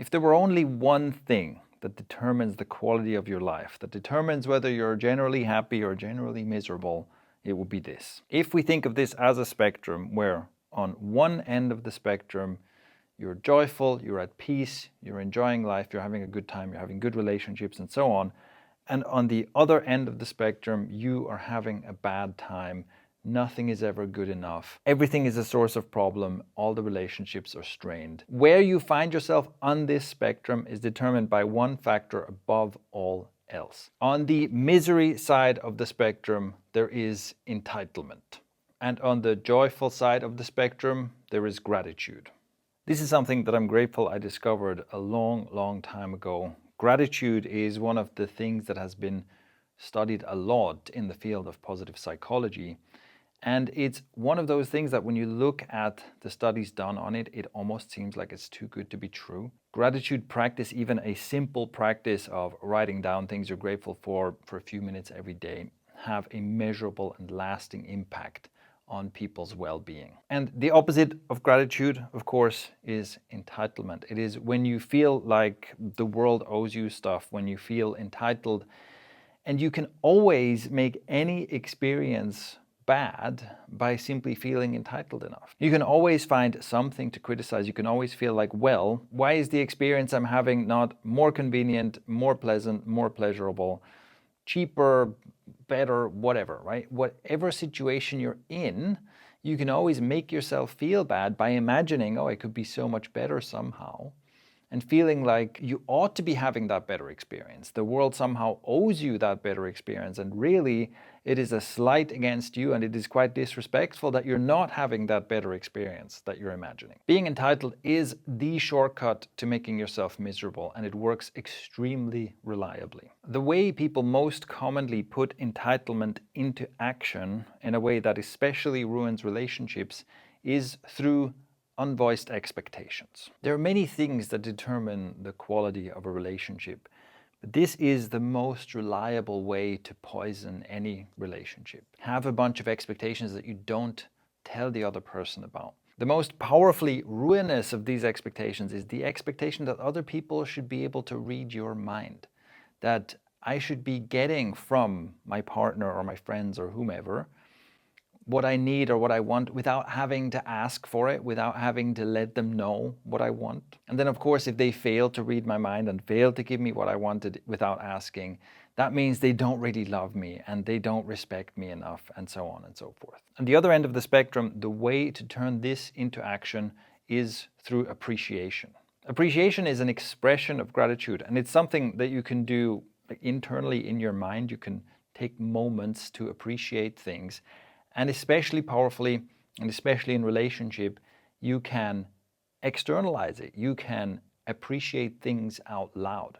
If there were only one thing that determines the quality of your life, that determines whether you're generally happy or generally miserable, it would be this. If we think of this as a spectrum where on one end of the spectrum, you're joyful, you're at peace, you're enjoying life, you're having a good time, you're having good relationships and so on. And on the other end of the spectrum, you are having a bad time. Nothing is ever good enough. Everything is a source of problem. All the relationships are strained. Where you find yourself on this spectrum is determined by one factor above all else. On the misery side of the spectrum, there is entitlement. And on the joyful side of the spectrum, there is gratitude. This is something that I'm grateful I discovered a long time ago. Gratitude is one of the things that has been studied a lot in the field of positive psychology. And it's one of those things that when you look at the studies done on it, it almost seems like it's too good to be true. Gratitude practice, even a simple practice of writing down things you're grateful for a few minutes every day, have a measurable and lasting impact on people's well-being. And the opposite of gratitude, of course, is entitlement. It is when you feel like the world owes you stuff, when you feel entitled, and you can always make any experience bad by simply feeling entitled enough. You can always find something to criticize. You can always feel like, well, why is the experience I'm having not more convenient, more pleasant, more pleasurable, cheaper, better, whatever, right? Whatever situation you're in, you can always make yourself feel bad by imagining, oh, it could be so much better somehow, and feeling like you ought to be having that better experience. The world somehow owes you that better experience, and really it is a slight against you, and it is quite disrespectful that you're not having that better experience that you're imagining. Being entitled is the shortcut to making yourself miserable, and it works extremely reliably. The way people most commonly put entitlement into action in a way that especially ruins relationships is through unvoiced expectations. There are many things that determine the quality of a relationship, but this is the most reliable way to poison any relationship. Have a bunch of expectations that you don't tell the other person about. The most powerfully ruinous of these expectations is the expectation that other people should be able to read your mind, that I should be getting from my partner or my friends or whomever what I need or what I want without having to ask for it, without having to let them know what I want. And then of course, if they fail to read my mind and fail to give me what I wanted without asking, that means they don't really love me and they don't respect me enough, and so on and so forth. On the other end of the spectrum, the way to turn this into action is through appreciation. Appreciation is an expression of gratitude, and it's something that you can do internally in your mind. You can take moments to appreciate things. And especially powerfully, and especially in relationship, you can externalize it. You can appreciate things out loud.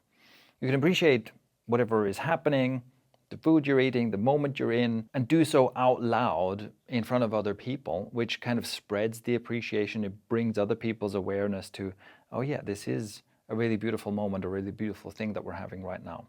You can appreciate whatever is happening, the food you're eating, the moment you're in, and do so out loud in front of other people, which kind of spreads the appreciation. It brings other people's awareness to, oh yeah, this is a really beautiful moment, a really beautiful thing that we're having right now.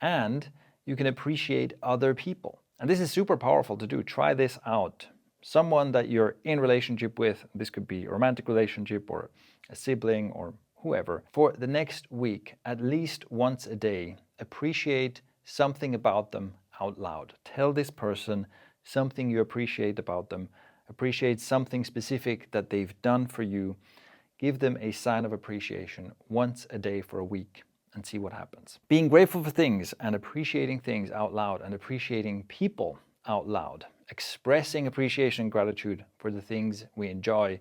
And you can appreciate other people. And this is super powerful to do. Try this out. Someone that you're in relationship with, this could be a romantic relationship or a sibling or whoever, for the next week, at least once a day, appreciate something about them out loud. Tell this person something you appreciate about them. Appreciate something specific that they've done for you. Give them a sign of appreciation once a day for a week, and see what happens. Being grateful for things and appreciating things out loud and appreciating people out loud, expressing appreciation and gratitude for the things we enjoy,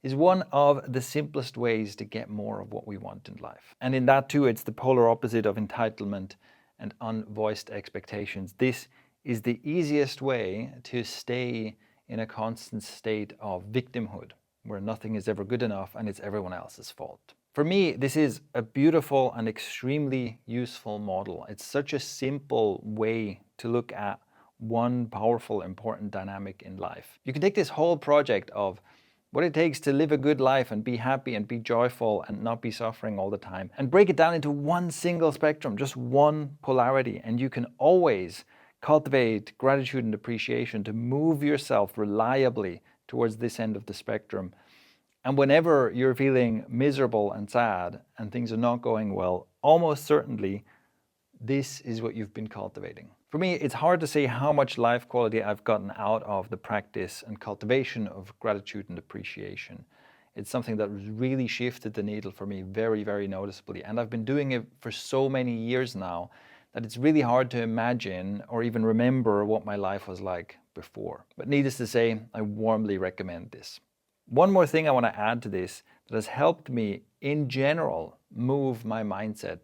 is one of the simplest ways to get more of what we want in life. And in that too, it's the polar opposite of entitlement and unvoiced expectations. This is the easiest way to stay in a constant state of victimhood, where nothing is ever good enough and it's everyone else's fault. For me, this is a beautiful and extremely useful model. It's such a simple way to look at one powerful, important dynamic in life. You can take this whole project of what it takes to live a good life and be happy and be joyful and not be suffering all the time, and break it down into one single spectrum, just one polarity, and you can always cultivate gratitude and appreciation to move yourself reliably towards this end of the spectrum. And whenever you're feeling miserable and sad and things are not going well, almost certainly this is what you've been cultivating. For me, it's hard to say how much life quality I've gotten out of the practice and cultivation of gratitude and appreciation. It's something that really shifted the needle for me very, very noticeably. And I've been doing it for so many years now that it's really hard to imagine or even remember what my life was like before. But needless to say, I warmly recommend this. One more thing I want to add to this that has helped me in general move my mindset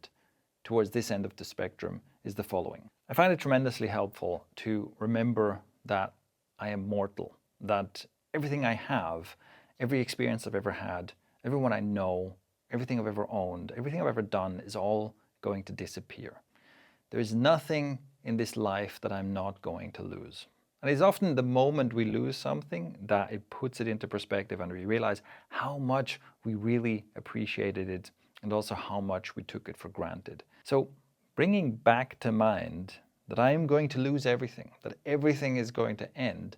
towards this end of the spectrum is the following. I find it tremendously helpful to remember that I am mortal, that everything I have, every experience I've ever had, everyone I know, everything I've ever owned, everything I've ever done is all going to disappear. There is nothing in this life that I'm not going to lose. And it's often the moment we lose something that it puts it into perspective and we realize how much we really appreciated it and also how much we took it for granted. So bringing back to mind that I am going to lose everything, that everything is going to end,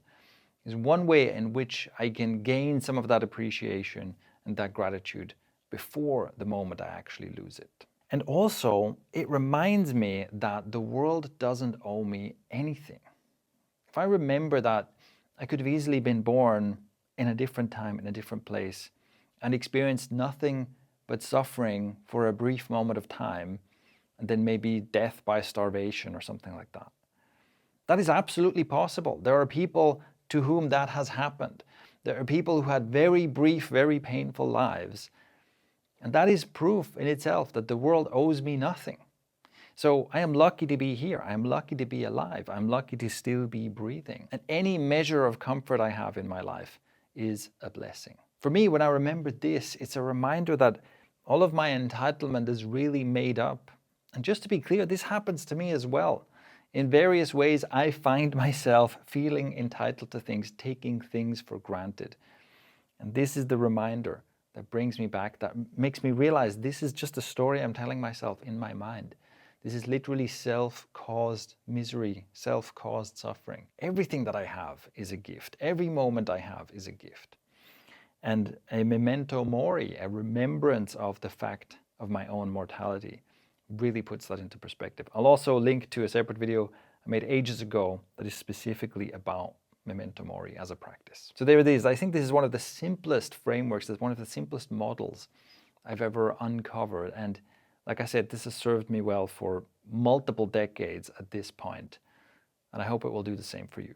is one way in which I can gain some of that appreciation and that gratitude before the moment I actually lose it. And also, it reminds me that the world doesn't owe me anything. If I remember that I could have easily been born in a different time, in a different place, and experienced nothing but suffering for a brief moment of time, and then maybe death by starvation or something like that. That is absolutely possible. There are people to whom that has happened. There are people who had very brief, very painful lives. And that is proof in itself that the world owes me nothing. So I am lucky to be here. I am lucky to be alive. I'm lucky to still be breathing. And any measure of comfort I have in my life is a blessing. For me, when I remember this, it's a reminder that all of my entitlement is really made up. And just to be clear, this happens to me as well. In various ways, I find myself feeling entitled to things, taking things for granted. And this is the reminder that brings me back, that makes me realize this is just a story I'm telling myself in my mind. This is literally self-caused misery, self-caused suffering. Everything that I have is a gift. Every moment I have is a gift. And a memento mori, a remembrance of the fact of my own mortality, really puts that into perspective. I'll also link to a separate video I made ages ago that is specifically about memento mori as a practice. So there it is. I think this is one of the simplest frameworks, it's one of the simplest models I've ever uncovered. And like I said, this has served me well for multiple decades at this point, and I hope it will do the same for you.